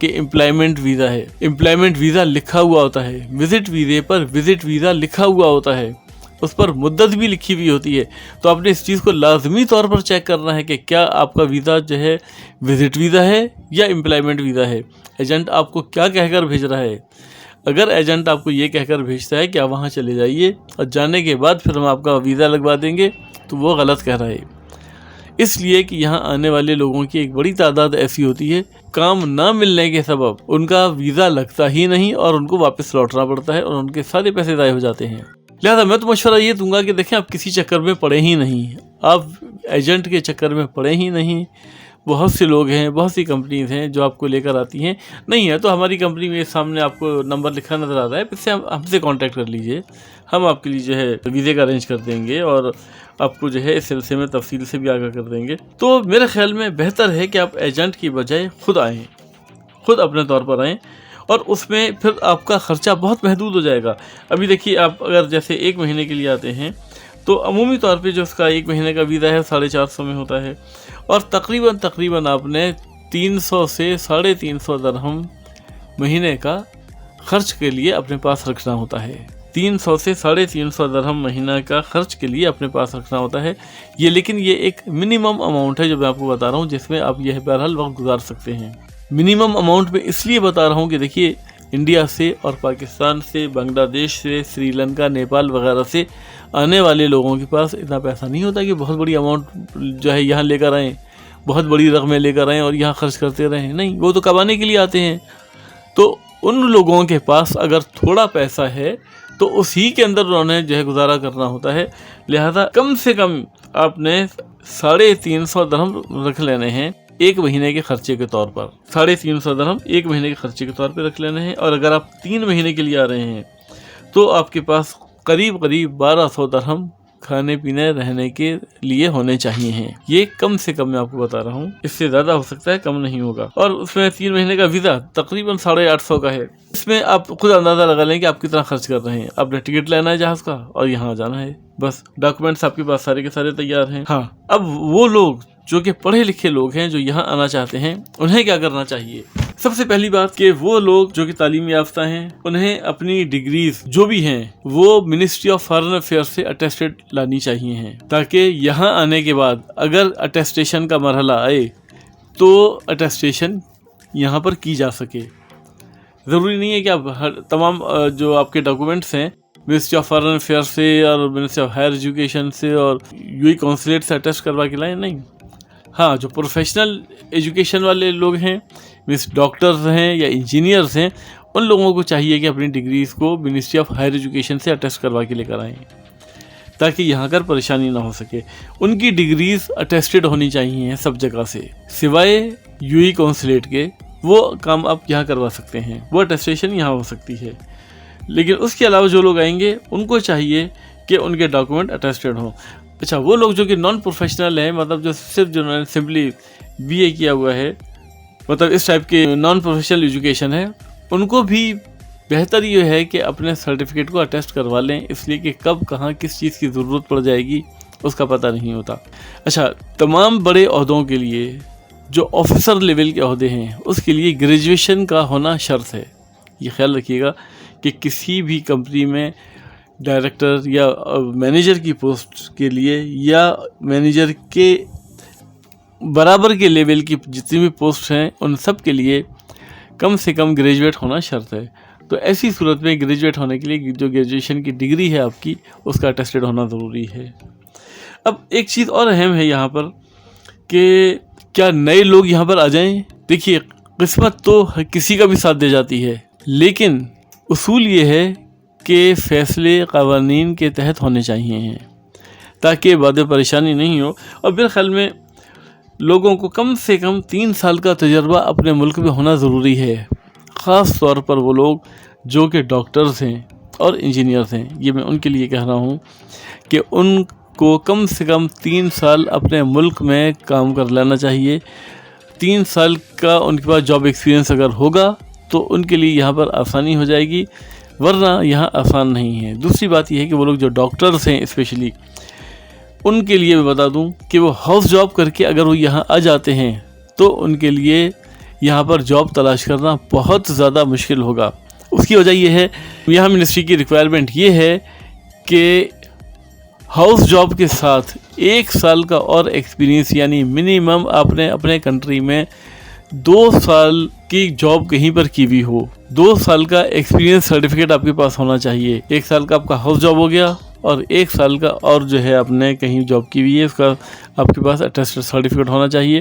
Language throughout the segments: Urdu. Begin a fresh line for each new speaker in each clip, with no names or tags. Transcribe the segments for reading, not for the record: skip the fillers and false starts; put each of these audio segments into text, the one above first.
کہ امپلائمنٹ ویزا ہے، امپلائمنٹ ویزا لکھا ہوا ہوتا ہے، وزٹ ویزے پر وزٹ ویزا لکھا ہوا ہوتا ہے، اس پر مدت بھی لکھی ہوئی ہوتی ہے. تو آپ نے اس چیز کو لازمی طور پر چیک کرنا ہے کہ کیا آپ کا ویزا جو ہے وزٹ ویزا ہے یا امپلائمنٹ ویزا ہے. ایجنٹ آپ کو کیا کہہ کر بھیج رہا ہے؟ اگر ایجنٹ آپ کو یہ کہہ کر بھیجتا ہے کہ آپ وہاں چلے جائیے اور جانے کے بعد پھر ہم آپ کا ویزا لگوا دیں گے، تو وہ غلط کہہ رہا ہے. اس لیے کہ یہاں آنے والے لوگوں کی ایک بڑی تعداد ایسی ہوتی ہے، کام نہ ملنے کے سبب ان کا ویزا لگتا ہی نہیں اور ان کو واپس لوٹنا پڑتا ہے اور ان کے سارے پیسے ضائع ہو جاتے ہیں. لہذا میں تو مشورہ یہ دوں گا کہ دیکھیں آپ کسی چکر میں پڑے ہی نہیں، آپ ایجنٹ کے چکر میں پڑے ہی نہیں. بہت سے لوگ ہیں، بہت سی کمپنیز ہیں جو آپ کو لے کر آتی ہیں. نہیں ہے تو ہماری کمپنی میں سامنے آپ کو نمبر لکھا نظر آ رہا ہے، اس سے ہم سے کانٹیکٹ کر لیجئے، ہم آپ کے لیے جو ہے ویزے کا ارینج کر دیں گے اور آپ کو جو ہے اس سلسلے میں تفصیل سے بھی آگاہ کر دیں گے. تو میرے خیال میں بہتر ہے کہ آپ ایجنٹ کی بجائے خود آئیں، خود اپنے طور پر آئیں، اور اس میں پھر آپ کا خرچہ بہت محدود ہو جائے گا. ابھی دیکھیے آپ اگر جیسے 1 مہینے کے لیے آتے ہیں تو عمومی طور پہ جو اس کا 1 مہینے کا ویزا ہے 450 میں ہوتا ہے، اور تقریباً آپ نے 300 سے 350 درہم مہینے کا خرچ کے لیے اپنے پاس رکھنا ہوتا ہے. 300 سے 350 درہم مہینہ کا خرچ کے لیے اپنے پاس رکھنا ہوتا ہے. لیکن یہ ایک منیمم اماؤنٹ ہے جو میں آپ کو بتا رہا ہوں، جس میں آپ یہ بہرحال وقت گزار سکتے ہیں. منیمم اماؤنٹ میں اس لیے بتا رہا ہوں کہ دیکھیے انڈیا سے اور پاکستان سے، بنگلہ دیش سے، سری لنکا، نیپال وغیرہ سے آنے والے لوگوں کے پاس اتنا پیسہ نہیں ہوتا کہ بہت بڑی اماؤنٹ جو ہے یہاں لے کر آئیں، بہت بڑی رقمیں لے کر آئیں اور یہاں خرچ کرتے رہیں. نہیں، وہ تو کمانے کے لیے آتے ہیں. تو ان لوگوں کے پاس اگر تھوڑا پیسہ ہے تو اسی کے اندر انہوں نے جو ہے گزارا کرنا ہوتا ہے. لہذا کم سے کم آپ نے 350 درہم رکھ لینے ہیں 1 مہینے کے خرچے کے طور پر. 350 درہم 1 مہینے کے خرچے کے طور پہ رکھ لینے ہیں. اور اگر آپ 3 مہینے کے لیے آ رہے ہیں تو آپ کے پاس قریب 1200 درہم کھانے پینے رہنے کے لیے ہونے چاہیے ہیں. یہ کم سے کم میں آپ کو بتا رہا ہوں، اس سے زیادہ ہو سکتا ہے، کم نہیں ہوگا. اور اس میں 3 مہینے کا ویزا تقریباً 850 کا ہے. اس میں آپ خود اندازہ لگا لیں کہ آپ کتنا خرچ کر رہے ہیں. آپ نے ٹکٹ لینا ہے جہاز کا اور یہاں جانا ہے، بس ڈاکومنٹس آپ کے پاس سارے کے سارے تیار ہیں. ہاں، اب وہ لوگ جو کہ پڑھے لکھے لوگ ہیں جو یہاں آنا چاہتے ہیں، انہیں کیا کرنا چاہیے؟ سب سے پہلی بات کہ وہ لوگ جو کہ تعلیم یافتہ ہیں انہیں اپنی ڈگریز جو بھی ہیں وہ منسٹری آف فارن افیئر سے اٹیسٹڈ لانی چاہیے ہیں، تاکہ یہاں آنے کے بعد اگر اٹیسٹیشن کا مرحلہ آئے تو اٹیسٹیشن یہاں پر کی جا سکے. ضروری نہیں ہے کہ آپ تمام جو آپ کے ڈاکومنٹس ہیں منسٹری آف فارن افیئر سے اور منسٹری آف ہائر ایجوکیشن سے اور UAE کونسلیٹ سے اٹیسٹ کروا کے لائیں. نہیں، ہاں، جو پروفیشنل ایجوکیشن والے لوگ ہیں، ڈاکٹرز ہیں یا انجینئرز ہیں، ان لوگوں کو چاہیے کہ اپنی ڈگریز کو منسٹری آف ہائر ایجوکیشن سے اٹیسٹ کروا کے لے کر آئیں، تاکہ یہاں کر پریشانی نہ ہو سکے. ان کی ڈگریز اٹیسٹڈ ہونی چاہیے سب جگہ سے، سوائے UAE کونسلیٹ کے. وہ کام آپ یہاں کروا سکتے ہیں، وہ اٹیسٹیشن یہاں ہو سکتی ہے. لیکن اس کے علاوہ جو لوگ آئیں گے ان کو چاہیے کہ ان کے ڈاکومنٹ اٹیسٹڈ ہوں. اچھا، وہ لوگ جو کہ نان پروفیشنل ہیں، مطلب جو صرف جنہوں نے سمپلی BA کیا ہوا ہے، مطلب اس ٹائپ کے نان پروفیشنل ایجوکیشن ہے، ان کو بھی بہتر یہ ہے کہ اپنے سرٹیفکیٹ کو اٹیسٹ کروا لیں، اس لیے کہ کب کہاں کس چیز کی ضرورت پڑ جائے گی اس کا پتہ نہیں ہوتا. اچھا، تمام بڑے عہدوں کے لیے جو آفیسر لیول کے عہدے ہیں اس کے لیے گریجویشن کا ہونا شرط ہے. یہ خیال رکھیے گا کہ کسی بھی کمپنی میں ڈائریکٹر یا مینیجر کی پوسٹ کے لیے یا مینیجر کے برابر کے لیول کی جتنی بھی پوسٹ ہیں ان سب کے لیے کم سے کم گریجویٹ ہونا شرط ہے. تو ایسی صورت میں گریجویٹ ہونے کے لیے جو گریجویشن کی ڈگری ہے آپ کی، اس کا اٹیسٹڈ ہونا ضروری ہے. اب ایک چیز اور اہم ہے یہاں پر کہ کیا نئے لوگ یہاں پر آ جائیں؟ دیکھیے، قسمت تو کسی کا بھی ساتھ دے جاتی ہے، لیکن اصول یہ ہے کہ فیصلے قوانین کے تحت ہونے چاہیے ہیں تاکہ بعد پریشانی نہیں ہو. اور میرے خیال میں لوگوں کو کم سے کم 3 سال کا تجربہ اپنے ملک میں ہونا ضروری ہے، خاص طور پر وہ لوگ جو کہ ڈاکٹرز ہیں اور انجینئرز ہیں. یہ میں ان کے لیے کہہ رہا ہوں کہ ان کو کم سے کم 3 سال اپنے ملک میں کام کر لینا چاہیے. 3 سال کا ان کے پاس جاب ایکسپیرینس اگر ہوگا تو ان کے لیے یہاں پر آسانی ہو جائے گی، ورنہ یہاں آسان نہیں ہے. دوسری بات یہ ہے کہ وہ لوگ جو ڈاکٹرز ہیں اسپیشلی، ان کے لیے میں بتا دوں کہ وہ ہاؤس جاب کر کے اگر وہ یہاں آ جاتے ہیں تو ان کے لیے یہاں پر جاب تلاش کرنا بہت زیادہ مشکل ہوگا۔ اس کی وجہ یہ ہے، یہاں منسٹری کی ریکوائرمنٹ یہ ہے کہ ہاؤس جاب کے ساتھ 1 سال کا اور ایکسپیرینس، یعنی منیمم آپ نے اپنے کنٹری میں 2 سال کی جاب کہیں پر کی بھی ہو، 2 سال کا ایکسپیرینس سرٹیفکیٹ آپ کے پاس ہونا چاہیے۔ 1 سال کا آپ کا ہاؤس جاب ہو گیا اور 1 سال کا اور جو ہے آپ نے کہیں جاب کی ہوئی ہے، اس کا آپ کے پاس اٹیسٹڈ سرٹیفکیٹ ہونا چاہیے۔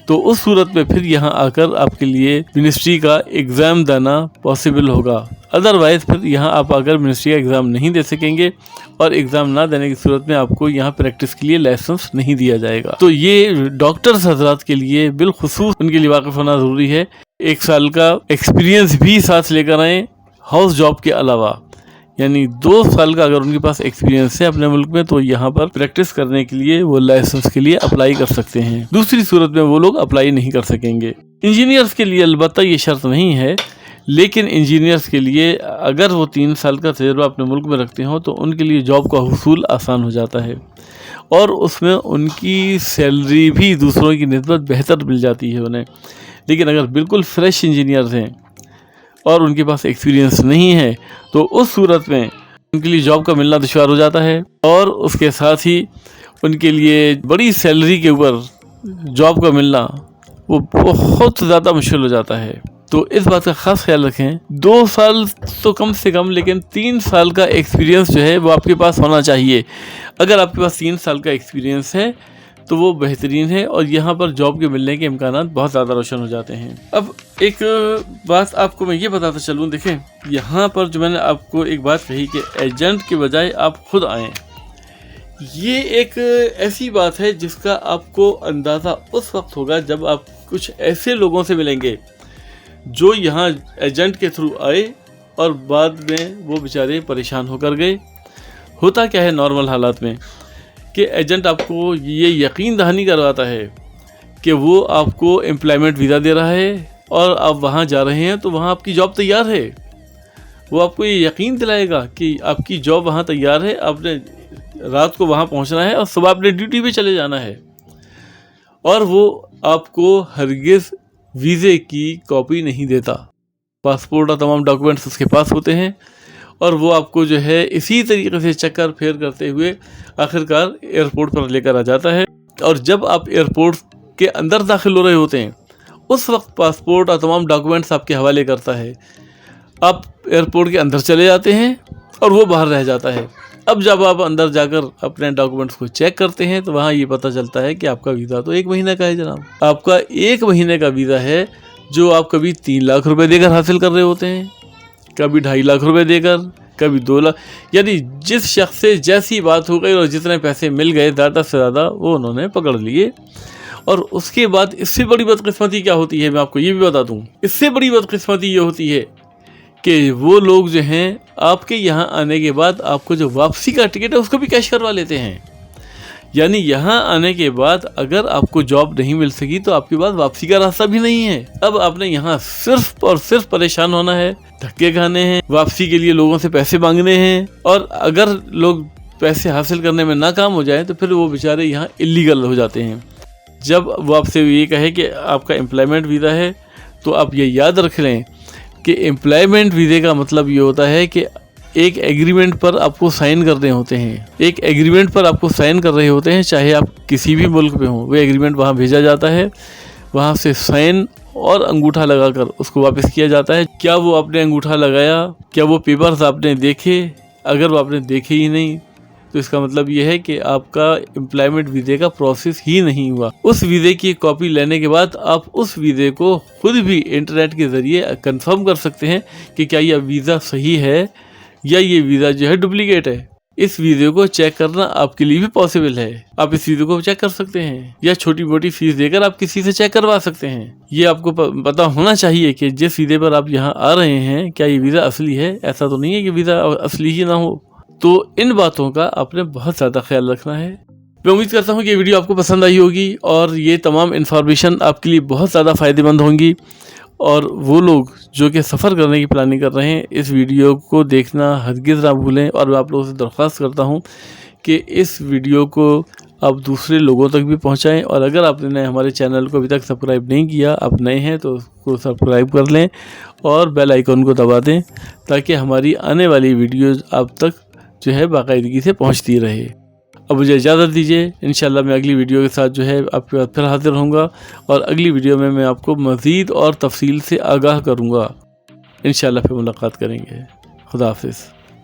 تو اس صورت میں پھر یہاں آ کر آپ کے لیے منسٹری کا ایگزام دینا پاسبل ہوگا۔ ادروائز پھر یہاں آپ آ کر منسٹری کا ایگزام نہیں دے سکیں گے، اور ایگزام نہ دینے کی صورت میں آپ کو یہاں پریکٹس کے لیے لائسنس نہیں دیا جائے گا۔ تو یہ ڈاکٹرز حضرات کے لیے بالخصوص ان کے لیے واقف ہونا ضروری ہے۔ 1 سال کا ایکسپیرینس بھی ساتھ لے کر آئیں ہاؤس جاب کے علاوہ، یعنی 2 سال کا اگر ان کے پاس ایکسپیرینس ہے اپنے ملک میں، تو یہاں پر پریکٹس کرنے کے لیے وہ لائسنس کے لیے اپلائی کر سکتے ہیں۔ دوسری صورت میں وہ لوگ اپلائی نہیں کر سکیں گے۔ انجینئرز کے لیے البتہ یہ شرط نہیں ہے، لیکن انجینئرز کے لیے اگر وہ 3 سال کا تجربہ اپنے ملک میں رکھتے ہوں تو ان کے لیے جاب کا حصول آسان ہو جاتا ہے، اور اس میں ان کی سیلری بھی دوسروں کی نسبت بہتر مل جاتی ہے انہیں۔ لیکن اگر بالکل فریش انجینئرز ہیں اور ان کے پاس ایکسپیرینس نہیں ہے، تو اس صورت میں ان کے لیے جاب کا ملنا دشوار ہو جاتا ہے، اور اس کے ساتھ ہی ان کے لیے بڑی سیلری کے اوپر جاب کا ملنا وہ بہت زیادہ مشکل ہو جاتا ہے۔ تو اس بات کا خاص خیال رکھیں، 2 سال تو کم سے کم، لیکن 3 سال کا ایکسپیرینس جو ہے وہ آپ کے پاس ہونا چاہیے۔ اگر آپ کے پاس 3 سال کا ایکسپیرینس ہے تو وہ بہترین ہے، اور یہاں پر جاب کے ملنے کے امکانات بہت زیادہ روشن ہو جاتے ہیں۔ اب ایک بات آپ کو میں یہ بتاتا چلوں، دیکھیں یہاں پر جو میں نے آپ کو ایک بات کہی کہ ایجنٹ کے بجائے آپ خود آئیں، یہ ایک ایسی بات ہے جس کا آپ کو اندازہ اس وقت ہوگا جب آپ کچھ ایسے لوگوں سے ملیں گے جو یہاں ایجنٹ کے تھرو آئے اور بعد میں وہ بیچارے پریشان ہو کر گئے۔ ہوتا کیا ہے نارمل حالات میں کہ ایجنٹ آپ کو یہ یقین دہانی کرواتا ہے کہ وہ آپ کو امپلائمنٹ ویزا دے رہا ہے، اور آپ وہاں جا رہے ہیں تو وہاں آپ کی جاب تیار ہے۔ وہ آپ کو یہ یقین دلائے گا کہ آپ کی جاب وہاں تیار ہے، آپ نے رات کو وہاں پہنچنا ہے اور صبح اپنے ڈیوٹی پہ چلے جانا ہے، اور وہ آپ کو ہرگز ویزے کی کاپی نہیں دیتا۔ پاسپورٹ اور تمام ڈاکومنٹس اس کے پاس ہوتے ہیں، اور وہ آپ کو جو ہے اسی طریقے سے چکر پھیر کرتے ہوئے آخرکار ایئرپورٹ پر لے کر آ جاتا ہے۔ اور جب آپ ایئرپورٹ کے اندر داخل ہو رہے ہوتے ہیں اس وقت پاسپورٹ اور تمام ڈاکومنٹس آپ کے حوالے کرتا ہے، آپ ایئرپورٹ کے اندر چلے جاتے ہیں اور وہ باہر رہ جاتا ہے۔ اب جب آپ اندر جا کر اپنے ڈاکومنٹس کو چیک کرتے ہیں تو وہاں یہ پتہ چلتا ہے کہ آپ کا ویزا تو 1 مہینے کا ہے جناب، آپ کا 1 مہینے کا ویزا ہے جو آپ کبھی 3 لاکھ روپے دے کر حاصل کر رہے ہوتے ہیں، کبھی 2.5 لاکھ روپے دے کر، کبھی 2 لاکھ، یعنی جس شخص سے جیسی بات ہو گئی اور جتنے پیسے مل گئے زیادہ سے زیادہ وہ انہوں نے پکڑ لیے۔ اور اس کے بعد اس سے بڑی بدقسمتی کیا ہوتی ہے میں آپ کو یہ بھی بتا دوں، اس سے بڑی بدقسمتی یہ ہوتی ہے کہ وہ لوگ جو ہیں آپ کے یہاں آنے کے بعد آپ کو جو واپسی کا ٹکٹ ہے اس کو بھی کیش کروا لیتے ہیں۔ یعنی یہاں آنے کے بعد اگر آپ کو جاب نہیں مل سکی تو آپ کے پاس واپسی کا راستہ بھی نہیں ہے۔ اب آپ نے یہاں صرف اور صرف پریشان ہونا ہے، دھکے کھانے ہیں، واپسی کے لیے لوگوں سے پیسے مانگنے ہیں، اور اگر لوگ پیسے حاصل کرنے میں ناکام ہو جائیں تو پھر وہ بیچارے یہاں الیگل ہو جاتے ہیں۔ جب وہ آپ سے یہ کہے کہ آپ کا امپلائمنٹ ویزا ہے تو آپ یہ یاد رکھ لیں کہ امپلائمنٹ ویزے کا مطلب یہ ہوتا ہے کہ ایک ایگریمنٹ پر آپ کو سائن کرنے ہوتے ہیں، ایک ایگریمنٹ پر آپ کو سائن کر رہے ہوتے ہیں، چاہے آپ کسی بھی ملک پہ ہوں، وہ ایگریمنٹ وہاں بھیجا جاتا ہے، وہاں سے سائن اور انگوٹھا لگا کر اس کو واپس کیا جاتا ہے۔ کیا وہ آپ نے انگوٹھا لگایا؟ کیا وہ پیپرز آپ نے دیکھے؟ اگر وہ آپ نے دیکھے ہی نہیں تو اس کا مطلب یہ ہے کہ آپ کا امپلائمنٹ ویزے کا پروسیس ہی نہیں ہوا۔ اس ویزے کی کاپی لینے کے بعد آپ اس ویزے کو خود بھی انٹرنیٹ کے ذریعے کنفرم کر سکتے ہیں کہ کیا یہ ویزا صحیح ہے یا یہ ویزا جو ہے ڈپلیکیٹ ہے۔ اس ویزے کو چیک کرنا آپ کے لیے بھی پاسبل ہے، آپ اس ویزے کو چیک کر سکتے ہیں، یا چھوٹی موٹی فیس دے کر آپ کسی سے چیک کروا سکتے ہیں۔ یہ آپ کو پتا ہونا چاہیے کہ جس ویزے پر آپ یہاں آ رہے ہیں کیا یہ ویزا اصلی ہے۔ ایسا تو نہیں ہے کہ ویزا اصلی ہی نہ ہو۔ تو ان باتوں کا آپ نے بہت زیادہ خیال رکھنا ہے۔ میں امید کرتا ہوں کہ یہ ویڈیو آپ کو پسند آئی ہوگی اور یہ تمام انفارمیشن آپ کے لیے بہت زیادہ فائدہ مند ہوں گی، اور وہ لوگ جو کہ سفر کرنے کی پلاننگ کر رہے ہیں اس ویڈیو کو دیکھنا ہرگز نہ بھولیں، اور میں آپ لوگوں سے درخواست کرتا ہوں کہ اس ویڈیو کو آپ دوسرے لوگوں تک بھی پہنچائیں، اور اگر آپ نے ہمارے چینل کو ابھی تک سبسکرائب نہیں کیا، آپ نئے ہیں تو اس کو سبسکرائب کر لیں اور بیل آئیکن کو دبا دیں تاکہ ہماری آنے والی ویڈیوز آپ تک جو ہے باقاعدگی سے پہنچتی رہے۔ اب مجھے اجازت دیجیے، انشاءاللہ میں اگلی ویڈیو کے ساتھ جو ہے آپ کے پاس پھر حاضر ہوں گا، اور اگلی ویڈیو میں آپ کو مزید اور تفصیل سے آگاہ کروں گا۔ انشاءاللہ پھر ملاقات کریں گے۔ خدا حافظ۔